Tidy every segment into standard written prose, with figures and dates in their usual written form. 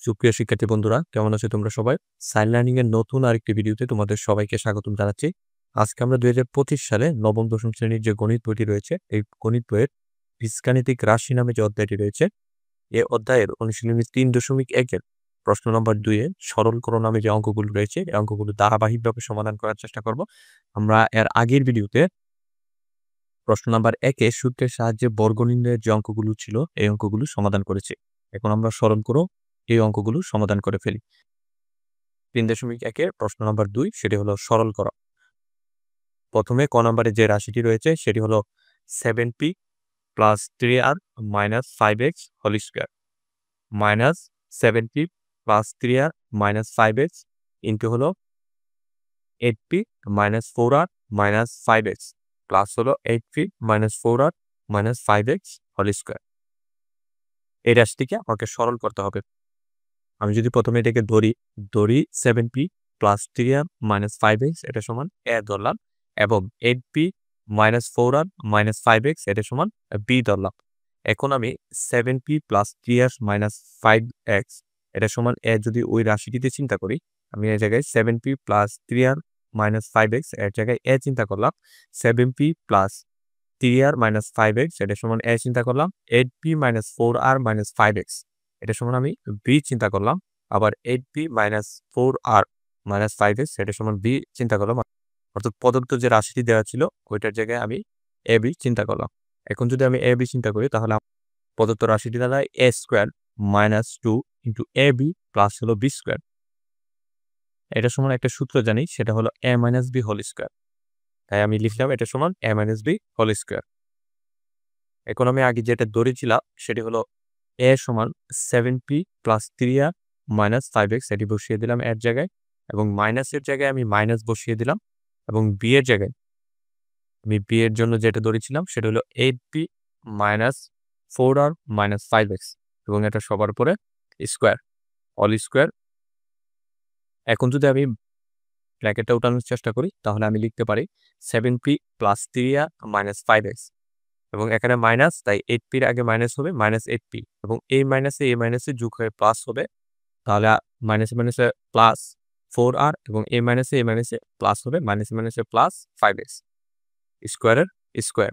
সুপ্রিয় শিক্ষার্থী বন্ধুরা, কেমন আছো তোমরা সবাই? সাইন লার্নিং এর নতুন আরেকটি ভিডিওতে তোমাদের সবাইকে স্বাগতম জানাচ্ছি। আজকে আমরা ২০২৫ সালে নবম দশম শ্রেণীর যে গণিত বইটি রয়েছে, এই গণিত বইয়ের বীজগাণিতিক রাশি নামে যে অধ্যায়টি রয়েছে, এই অধ্যায়ের অনুশীলনী ৩.১ এর প্রশ্ন নম্বর ২ এ সরলকরণ নামে যে অঙ্কগুলো রয়েছে, এই অঙ্কগুলো ধারাবাহিকভাবে সমাধান করার চেষ্টা করব। আমরা এর আগের ভিডিওতে প্রশ্ন নাম্বার ১ এ সূত্রের সাহায্যে বর্গ নির্ণয়ের যে অঙ্কগুলো ছিল, এই অঙ্কগুলো সমাধান করেছি। এখন আমরা সরলকরণ এই অঙ্কগুলো সমাধান করে ফেলি। ৩.১ এর প্রশ্ন নাম্বার ২ সেটি হলো সরলকরণ। প্রথমে ক নম্বরে যে রাশিটি রয়েছে সেটি হলো 7p plus 3r minus 5x whole square minus 7p plus 3r minus 5x into হলো 8p minus 4r minus 5x plus হলো 8p minus 4r minus 5x whole square. এই রাশিটিকে আমাকে সরল করতে হবে। আমি যদি প্রথমে এটাকে ধরি 7p plus 3r minus 5x এটা সমান a ধরলাম, এবং 8p minus 4r minus 5x এটা সমান b ধরলাম। এখন আমি 7p plus 3r minus 5x এটা সমান a যদি ওই রাশিটিতে চিন্তা করি, আমি এই জায়গায় 7p plus 3r minus 5x এর জায়গায় a চিন্তা করলাম, 7p plus 3r minus 5x এটা সমান a চিন্তা করলাম, 8p minus 4r minus 5x এটা সমান আমি b চিন্তা করলাম, আবার 8p minus 4r minus 5x এটা সমান b চিন্তা করলাম। অর্থাৎ প্রদত্ত যে রাশিটি দেওয়া ছিল ওইটার জায়গায় আমি ab চিন্তা করলাম। এখন যদি আমি ab চিন্তা করি তাহলে প্রদত্ত রাশিটি দাঁড়ায় a square minus 2 into ab plus হলো b স্কোয়ার। এটা সমান একটা সূত্র জানি, সেটা হলো a minus b whole square. তাই আমি লিখলাম এটা সমান a minus b whole square. এখন আমি আগে যেটা ধরেছিলাম সেটি হলো a সমান 7p plus 3r minus 5x এটি বসিয়ে দিলাম এর জায়গায়, এবং মাইনাসের জায়গায় আমি মাইনাস বসিয়ে দিলাম, এবং b এর জায়গায় আমি b এর জন্য যেটা ধরেছিলাম সেটা হলো 8p minus 4r minus 5x, এবং এটা সবার পরে স্কোয়ার অল স্কোয়ার। এখন যদি আমি ব্র্যাকেটটা উঠানোর চেষ্টা করি তাহলে আমি লিখতে পারি 7p plus 3r minus 5x, এবং এখানে মাইনাস, তাই 8p এর আগে মাইনাস হবে মাইনাস 8p, এবং এই মাইনাসে যোগ হয়ে প্লাস হবে, তাহলে মাইনাসে মাইনাসে প্লাস 4r, এবং এই মাইনাসে প্লাস হবে মাইনাসে প্লাস 5x স্কোয়ারের স্কোয়ার।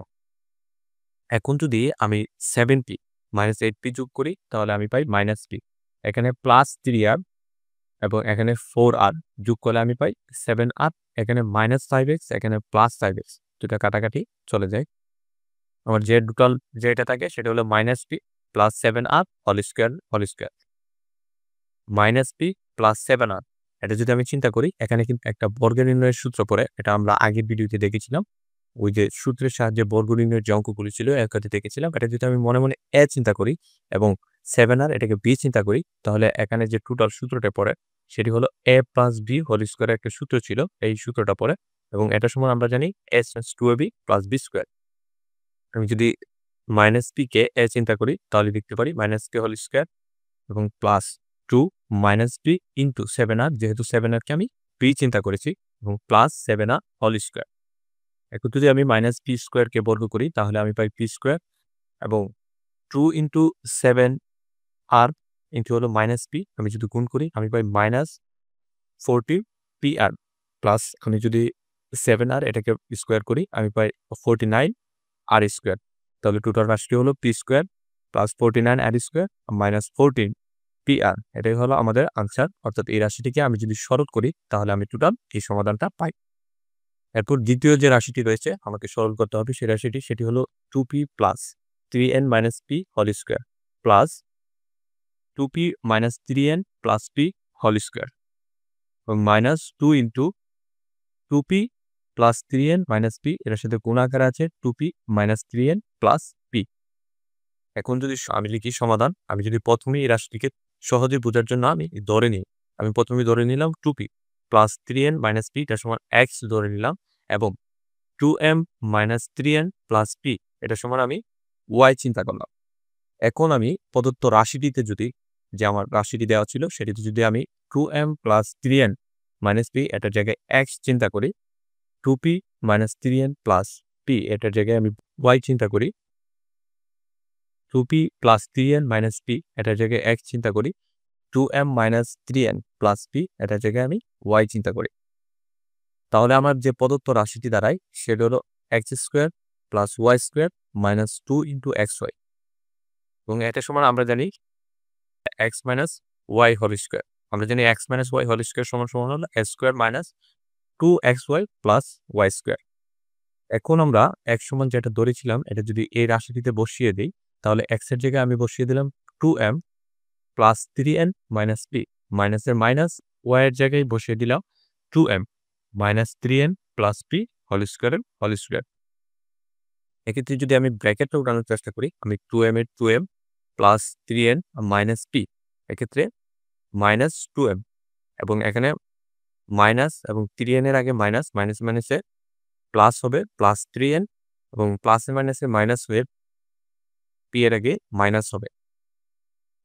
এখন যদি আমি 7p মাইনাস 8p যোগ করি তাহলে আমি পাই মাইনাস p, এখানে প্লাস 3r এবং এখানে 4r যোগ করলে আমি পাই 7r, এখানে মাইনাস 5x এখানে প্লাস 5x, দুটা কাটাকাটি চলে যায়। আমার যে টোটাল যেটা থাকে সেটা হলো minus p plus 7r whole square minus p plus 7r। এটা যদি আমি চিন্তা করি, এখানে কিন্তু একটা বর্গ নির্ণয়ের সূত্র পড়ে, এটা আমরা আগের ভিডিওতে দেখেছিলাম। ওই যে সূত্রের সাহায্যে বর্গ নির্ণয়ের যে অঙ্কগুলি ছিল একসাথে দেখেছিলাম। এটা যদি আমি মনে মনে a চিন্তা করি এবং 7r এটাকে b চিন্তা করি, তাহলে এখানে যে টোটাল সূত্রটা পড়ে সেটি হলো a প্লাস b হোল স্কোয়ারের একটা সূত্র ছিল, এই সূত্রটা পড়ে, এবং এটা সমান আমরা জানি a + 2ab plus b square. আমি যদি মাইনাস p কে a চিন্তা করি তাহলে লিখতে পারি মাইনাস k হোল স্কোয়ার এবং plus 2 minus b into 7r, যেহেতু 7r কে আমি b চিন্তা করেছি, এবং প্লাস 7r হোল স্কোয়ার। এখন যদি আমি মাইনাস p স্কোয়ারকে বর্গ করি তাহলে আমি পাই p স্কোয়ার, এবং 2 ইন্টু 7r ইন্টু হলো মাইনাস p, আমি যদি গুণ করি আমি পাই মাইনাস 40pr প্লাস, আমি যদি 7r এটাকে স্কোয়ার করি আমি পাই 49r স্কোয়ার। তাহলে টোটাল রাশিটি হলো p square plus 49r square minus 14pr। এটাই হলো আমাদের আনসার। অর্থাৎ এই রাশিটিকে আমি যদি সরল করি তাহলে আমি টোটাল এই সমাধানটা পাই। এরপর দ্বিতীয় যে রাশিটি রয়েছে আমাকে সরল করতে হবে, সেই রাশিটি সেটি হলো 2p plus 3n minus p whole square plus 2p minus 3n plus p whole square, এবং minus 2 into 2p plus 3n minus p, এর সাথে গুণ আকারে আছে 2p minus 3n plus p। এখন যদি আমি লিখি সমাধান, আমি যদি প্রথমে এই রাশিটিকে সহজে বোঝার জন্য আমি ধরে নিই, আমি প্রথমে ধরে নিলাম 2p plus 3n minus p এটা সমান x ধরে নিলাম, এবং 2m minus 3n plus p এটা সমান আমি y চিন্তা করলাম। এখন আমি প্রদত্ত রাশিটিতে যদি, যে আমার রাশিটি দেওয়া ছিল সেটিতে যদি আমি 2m plus 3n minus p এটার জায়গায় x চিন্তা করি, 2p minus 3n plus p এটার জায়গায় আমি y চিন্তা করি, 2p plus 3n minus p এটার জায়গায় x চিন্তা করি, 2m minus 3n plus P এটার জায়গায় আমি ওয়াই চিন্তা করি, তাহলে আমার যে প্রদত্ত রাশিটি দাঁড়ায় সেটা হলো x square plus y square minus 2 into x y, এবং এটা সমান আমরা জানি x minus y whole square. আমরা জানি x minus y whole square সমান সমান হলো x square minus 2xy plus y square. এখন আমরা এক্স সমান যেটা ধরেছিলাম এটা যদি এই রাশিটিতে বসিয়ে দিই, তাহলে এক্স এর জায়গায় আমি বসিয়ে দিলাম 2m plus 3n minus p, মাইনাসের মাইনাস ওয়াই এর জায়গায় বসিয়ে দিলাম 2m minus 3n plus p whole স্কোয়ারের হোল স্কোয়ার। এক্ষেত্রে যদি আমি ব্র্যাকেটটা উঠানোর চেষ্টা করি, আমি 2m এর 2m plus 3n minus P, এক্ষেত্রে মাইনাস 2m, এবং এখানে মাইনাস এবং 3n এর আগে মাইনাস, মাইনাস মাইনাসে প্লাস হবে প্লাস 3n, এবং প্লাসে মাইনাসে মাইনাস হয়ে পি এর আগে মাইনাস হবে।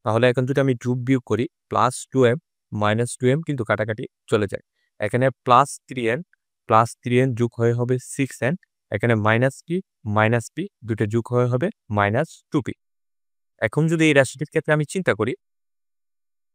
তাহলে এখন যদি আমি যোগ বিয়োগ করি প্লাস 2m মাইনাস 2m কিন্তু কাটাকাটি চলে যায়, এখানে প্লাস 3n যোগ হয়ে হবে 6n, এখানে মাইনাস পি দুটো যোগ হয়ে হবে মাইনাস 2p। এখন যদি এই রাশিটির ক্ষেত্রে আমি চিন্তা করি,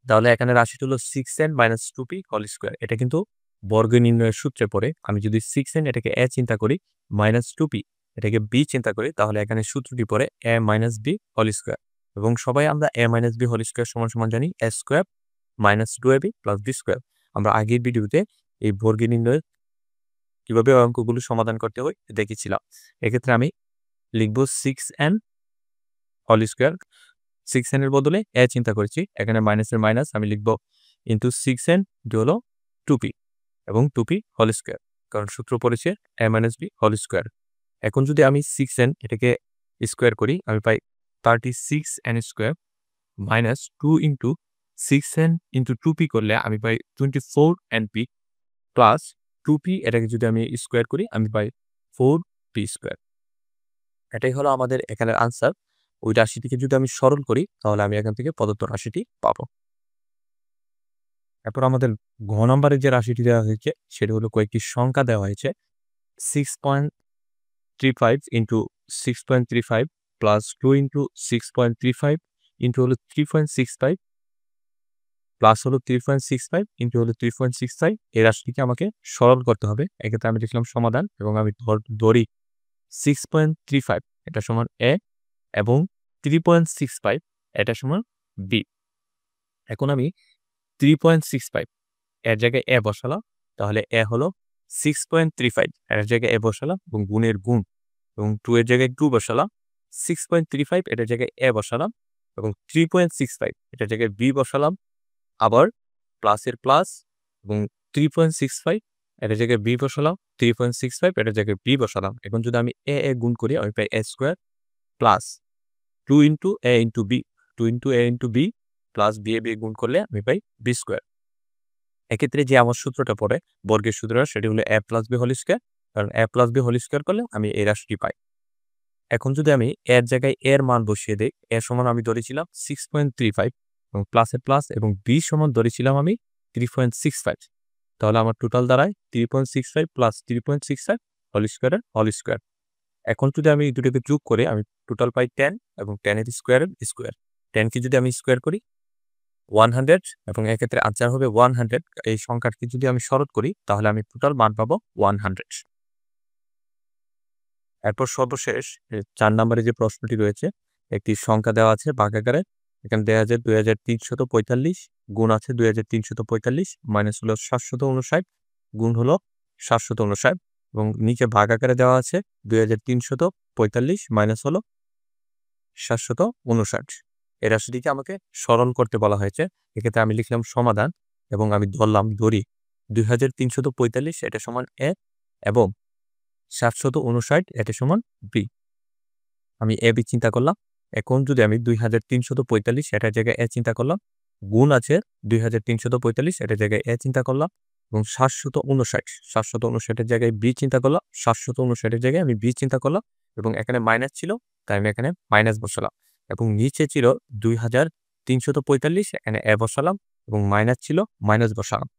তাহলে এখানে রাশিটি হলো 6n minus 2p whole square. এটা কিন্তু বর্গ নির্ণয়ের সূত্রে পড়ে। আমি যদি 6n এটাকে a চিন্তা করি, মাইনাস 2p এটাকে b চিন্তা করি, তাহলে এখানে সূত্রটি পড়ে a minus b whole square, এবং সবাই আমরা a minus b whole square সমান সমান জানি a square minus 2ab plus b square. আমরা আগের ভিডিওতে এই বর্গ নির্ণয়ের কিভাবে অঙ্কগুলো সমাধান করতে হয় দেখেছিলাম। এক্ষেত্রে আমি লিখব 6n হোল স্কোয়ার, 6n এর বদলে a চিন্তা করেছি, এখানে মাইনাসের মাইনাস আমি লিখব ইন্টু 6n হলো 2p এবং 2p হোল স্কোয়ার, কারণ সূত্র পড়েছে a minus b whole square. এখন যদি আমি 6n এটাকে স্কোয়ার করি, আমি পাই 36n square minus 2 into 6n into 2p করলে আমি পাই 24np প্লাস 2p এটাকে যদি আমি স্কোয়ার করি আমি পাই 4p স্কোয়ার। এটাই হলো আমাদের এখানের আনসার। ওই রাশিটিকে যদি আমি সরল করি তাহলে আমি এখান থেকে প্রদত্ত রাশিটি পাবো। এরপর আমাদের ঘ নম্বরের যে রাশিটি দেওয়া হয়েছে সেটা হলো কয়েকটি সংখ্যা দেওয়া হয়েছে 6.35 ইন্টু 6.35 প্লাস 2 ইন্টু 6.35 ইন্টু হলো 3.65 প্লাস হলো 3.65 ইন্টু হলো 3.65। এই রাশিটিকে আমাকে সরল করতে হবে। এক্ষেত্রে আমি লিখলাম সমাধান, এবং আমি ধরি 6.35 এটা সমান a এবং 3.65 এটা সমান b। এখন আমি 3.65 এর জায়গায় a বসালাম, তাহলে a হলো 6.35 এর জায়গায় a বসালাম এবং গুণের গুণ, এবং 2 এর জায়গায় 2 বসালাম, 6.35 এটার জায়গায় a বসালাম এবং 3.65 এটার জায়গায় b বসালাম, আবার প্লাসের প্লাস এবং 3.65 এটার জায়গায় b বসালাম, 3.65 এটার জায়গায় b বসালাম। এখন যদি আমি a গুণ করি আমি পাই a square plus 2 into a into b, 2 into a into b plus b গুণ করলে আমি পাই b স্কোয়ার। এক্ষেত্রে যে আমার সূত্রটা পড়ে বর্গের সূত্রটা সেটি হলো a plus b whole square, কারণ a plus b whole square করলে আমি এই রাশিটি পাই। এখন যদি আমি এর জায়গায় এর মান বসিয়ে দিই, a সমান আমি ধরেছিলাম 6.35 এবং প্লাসের প্লাস এবং b সমান ধরেছিলাম আমি 3.65, তাহলে আমার টোটাল দাঁড়ায় 3.65 প্লাস 3.65 হোল স্কোয়ারের হোল স্কোয়ার। এখন যদি আমি এই দুটোকে যোগ করে আমি টোটাল পাই 10 এবং 10 এর স্কোয়ারের স্কোয়ার। 10 কে যদি আমি স্কোয়ার করি 100 এবং এক্ষেত্রে আনসার হবে 100। এই সংখ্যাটি যদি আমি সরল করি তাহলে আমি টোটাল মান পাবো 100। এরপর সর্বশেষ 4 নম্বরে যে প্রশ্নটি রয়েছে, একটি সংখ্যা দেওয়া আছে ভাগাকারে, এখানে দেওয়া আছে 2345 গুণ আছে 2345 মাইনাস হলো 759 গুণ হলো 759, এবং নিচে ভাগাকারে দেওয়া আছে 2345 মাইনাস হলো 759। এই রাশিটিকে আমাকে সরল করতে বলা হয়েছে। এক্ষেত্রে আমি লিখলাম সমাধান এবং আমি ধরি 2345 এটা সমান a এবং 759 এটা সমান b। আমি a b চিন্তা করলাম। এখন যদি আমি 2345 এটার জায়গায় a চিন্তা করলাম, গুণ আছে 2345 এটার জায়গায় a চিন্তা করলাম, এবং 759 এর জায়গায় b চিন্তা করলাম, 759 এর জায়গায় আমি b চিন্তা করলাম, এবং এখানে মাইনাস ছিল তাই আমি এখানে মাইনাস বসালাম, এবং নিচে ছিল 2345 এখানে a বসালাম এবং মাইনাস ছিল মাইনাস বসালাম,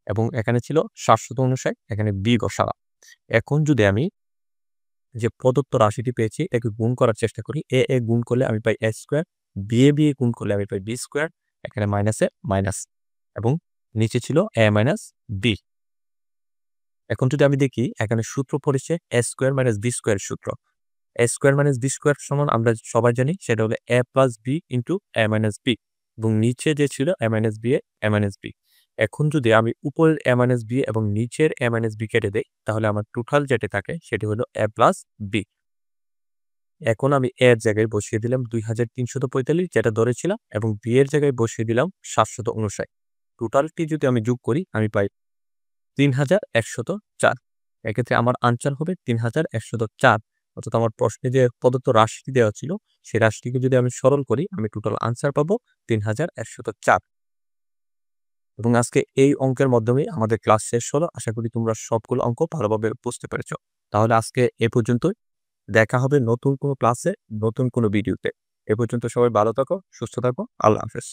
এবং এখানে ছিল 759 এখানে b বসালাম। এখন যদি আমি যে প্রদত্ত রাশিটি পেয়েছি একে গুণ করার চেষ্টা করি, a গুণ করলে আমি পাই a স্কোয়ার, b গুণ করলে আমি পাই b স্কোয়ার, এখানে মাইনাসে মাইনাস এবং নিচে ছিল a মাইনাস b। এখন যদি আমি দেখি এখানে সূত্র পড়েছে a square minus b square সূত্র। a square minus b square সমান আমরা সবাই জানি সেটা হলো a plus b into a minus b এবং নিচে যে ছিল a minus b A a minus b। এখন যদি আমি উপরের a মাইনাস b এবং নিচের a মাইনাস b কেটে দেই তাহলে আমার টোটাল যেটা থাকে সেটি হলো a প্লাস b। এখন আমি a এর জায়গায় বসিয়ে দিলাম 2345 যেটা ধরেছিলাম এবং b এর জায়গায় বসিয়ে দিলাম 759। টোটালটি যদি আমি যোগ করি আমি পাই 3104। এক্ষেত্রে আমার আনসার হবে 3104। অর্থাৎ আমার প্রশ্নে যে প্রদত্ত রাশিটি দেওয়া ছিল সেই রাশিটিকে যদি আমি সরল করি আমি টোটাল আনসার পাবো 3104। এবং আজকে এই অঙ্কের মাধ্যমে আমাদের ক্লাস শেষ হলো। আশা করি তোমরা সবগুলো অঙ্ক ভালোভাবে বুঝতে পেরেছো। তাহলে আজকে এ পর্যন্তই। দেখা হবে নতুন কোনো ক্লাসে, নতুন কোনো ভিডিওতে। এ পর্যন্ত সবাই ভালো থাকো, সুস্থ থাকো। আল্লাহ হাফেজ।